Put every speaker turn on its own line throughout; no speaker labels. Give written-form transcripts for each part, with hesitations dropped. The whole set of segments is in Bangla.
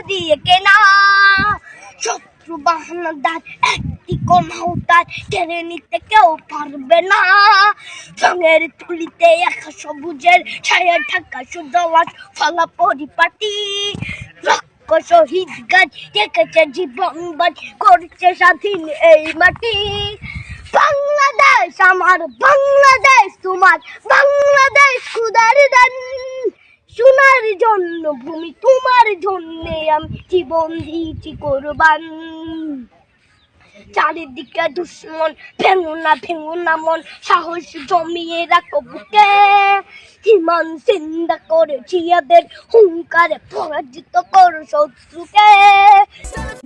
দিয়ে কেনা। শত্রু বাহানাদার একটি কণাও তার কেড়ে নিতে কেউ পারবে না। রঙের তুলিতে একা সবুজের ছায়া ঢাকা শুধু ফলা পরিপাটি। শহীদ গাছ দেখেছে জীবন বাজ করছে স্বাধীন এই মাটি। বাংলাদেশ আমার, বাংলাদেশ তোমার, বাংলাদেশ খুদার দান। সোনার জন্য ভূমি তোমার জন্যে আমি জীবন দিয়েছি কোরবান। চারিদিকে দুশ্মন, ভেঙো না মন, সাহস জমিয়ে রাখো বুকে। ইমান জিন্দা করেছি এদের হুঙ্কারে, পরাজিত করো শত্রুকে।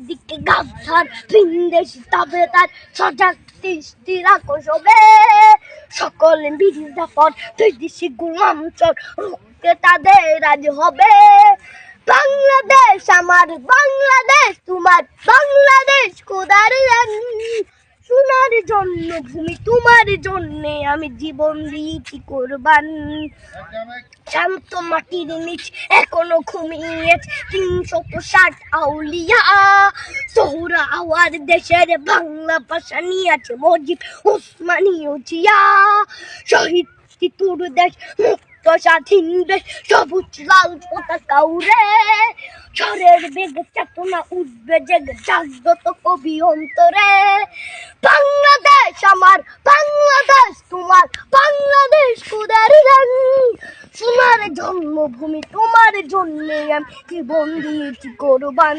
দিকে গাছার ভিনদেশি তবে তার সজাগ দৃষ্টি রাখো সবে। সকল মির্জাফর বিদেশি গোলাম চোর রুখতে তাদের আজ হবে। বাংলাদেশ আমার, বাংলাদেশ তোমার, বাংলাদেশ খোদার দান। সোনার জন্য ভূমি তোমার জন্যে আমি জীবন দিয়েছি কোরবান। শান্ত মাটির নিচ এখনো ঘুমিয়ে ৩৬০ আউলিয়া। সোহরা আওয়ার দেশের বাংলা ভাষা নিয়ে আছে মজিব ওসমানী ও জিয়া। শহীদ তিতুর দেশ, মুক্ত স্বাধীন দেশ, সবুজ লাল পতাকা উড়ে। ঝড়ের বেগে চেতনা উঠবে জেগে, জাগ্রত কবি অন্তরে। বাংলাদেশ আমার, বাংলাদেশ তোমার, বাংলাদেশ খোদার দান। সোনার জন্মভূমি তোমার জন্যে আমি জীবন দিয়েছি কোরবান।